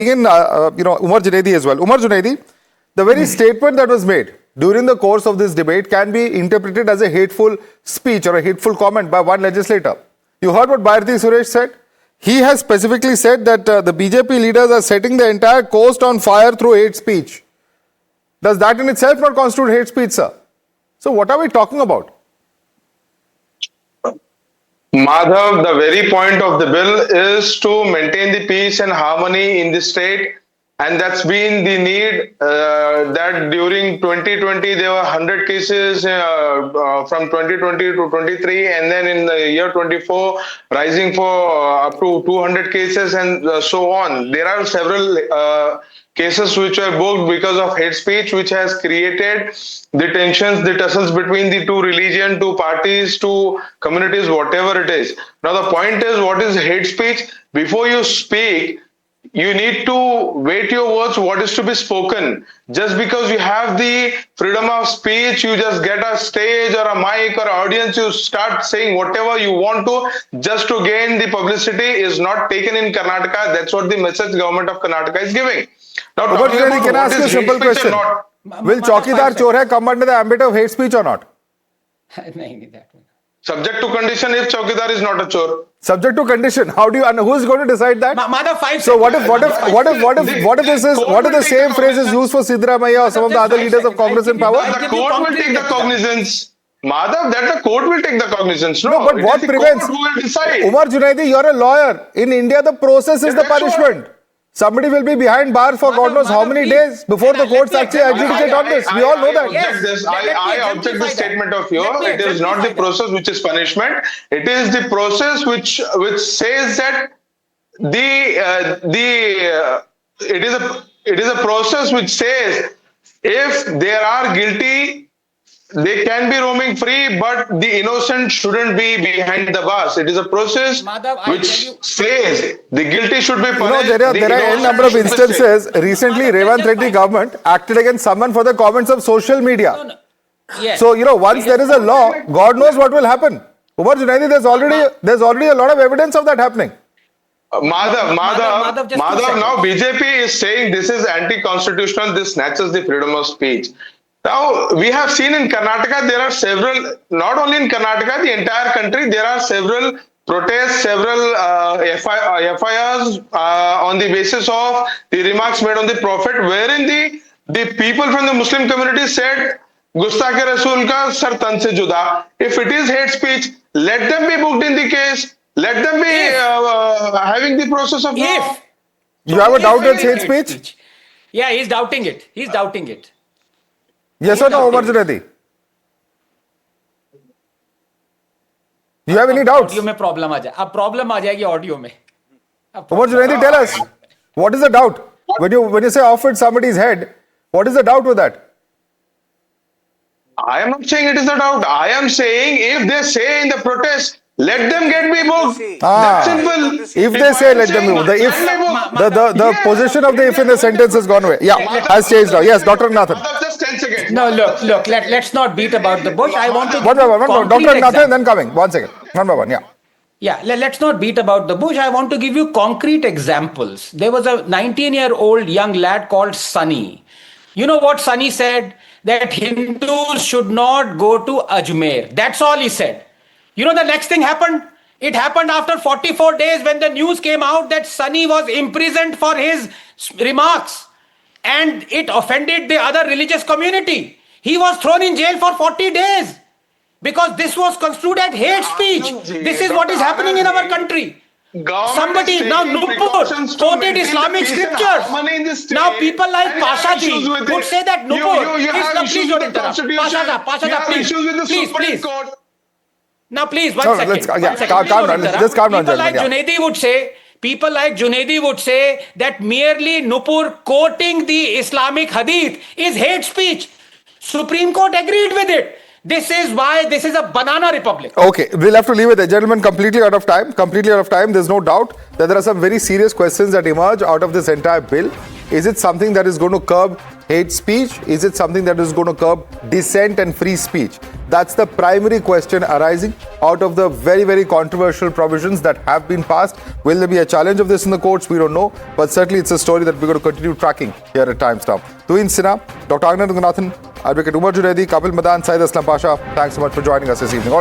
Umar Junaidi as well. Umar Junaidi, the very statement that was made during the course of this debate can be interpreted as a hateful speech or a hateful comment by one legislator. You heard what Bharati Suresh said? He has specifically said that the BJP leaders are setting the entire coast on fire through hate speech. Does that in itself not constitute hate speech, sir? So what are we talking about? Madhav, the very point of the bill is to maintain the peace and harmony in the state, and that's been the need that during 2020 there were 100 cases from 2020 to 23, and then in the year 24 rising for up to 200 cases and so on. There are several cases which were booked because of hate speech, which has created the tensions, the tussles between the two religions, two parties, two communities, whatever it is. Now the point is, what is hate speech? Before you speak, you need to weight your words, what is to be spoken. Just because you have the freedom of speech, you just get a stage or a mic or audience, you start saying whatever you want to just to gain the publicity is not taken in Karnataka. That's what the message government of Karnataka is giving. Now, can I ask you a simple question? Will Chaukidar Chor Hai come under the ambit of hate speech or not? Subject to condition if Chaukidar is not a chor. Subject to condition. How do you? And who is going to decide that? So what if the same phrase is used for Siddaramaiah or some of the other leaders of Congress in power? The court will take the cognizance. Madhav, that the court will take the cognizance. No, but what prevents? Who will decide? Umar Junaidi, you're a lawyer. In India, the process is the punishment. Somebody will be behind bars for God knows how many days before the courts actually adjudicate on this. We all know that. I object this statement of yours. It is not the process which is punishment. It is the process which says that it is a process which says if they are guilty, they can be roaming free, but the innocent shouldn't be behind the bars. It is a process which says the guilty should be punished. There are a number of instances. Recently, Revanth Reddy government acted against someone for the comments of social media. So, once there is a law, God knows what will happen. Umar Junaidi, there's already a lot of evidence of that happening. Madhav, now BJP is saying this is anti-constitutional, this snatches the freedom of speech. Now, we have seen in Karnataka, there are several, not only in Karnataka, the entire country, there are several protests, several FIRs on the basis of the remarks made on the Prophet, wherein the people from the Muslim community said, Gustakhe Rasool ka sar tan se juda. If it is hate speech, let them be booked in the case, let them be having the process of law. You have a doubt it's hate speech? Yeah, he's doubting it. He's doubting it. Yes or no, Umar Junaidi? You have any doubts? Audio में problem आ जाए. अब problem आ जाएगी audio में. Umar Junaidi, tell us, what is the doubt? When you say off with somebody's head, what is the doubt with that? I am not saying it is a doubt. I am saying if they say in the protest, let them get me booked. That's simple. If they say let them be booked, the position of the if in the sentence has gone away. Yeah, has changed now. Yes, Dr. Ranganathan. Just 10 seconds. No, look. Let's not beat about the bush. I want to. One by one. Dr. Ranganathan, then coming. 1 second. One by one. Yeah. Yeah, let's not beat about the bush. I want to give you concrete examples. There was a 19-year-old young lad called Sunny. You know what Sunny said? That Hindus should not go to Ajmer. That's all he said. You know the next thing happened? It happened after 44 days when the news came out that Sunny was imprisoned for his remarks. And it offended the other religious community. He was thrown in jail for 40 days. Because this was construed as hate speech. This is what is happening in our country. Somebody, now Nupur quoted Islamic scriptures. Now people like Pasha ji would say that Nupur is, please don't interrupt. Pasha, please. Now, please, one second. Calm down. Just calm down. People like Junaidi would say that merely Nupur quoting the Islamic hadith is hate speech. Supreme Court agreed with it. This is why this is a banana republic. Okay, we'll have to leave it there. Gentlemen, completely out of time. There's no doubt that there are some very serious questions that emerge out of this entire bill. Is it something that is going to curb hate speech? Is it something that is going to curb dissent and free speech? That's the primary question arising out of the very, very controversial provisions that have been passed. Will there be a challenge of this in the courts? We don't know. But certainly it's a story that we're going to continue tracking here at Times Now. Tuin Sinha, Dr. Anand Ranganathan, Advocate Umar Junaidi, Kapil Madan, Syed Aslam Pasha, thanks so much for joining us this evening.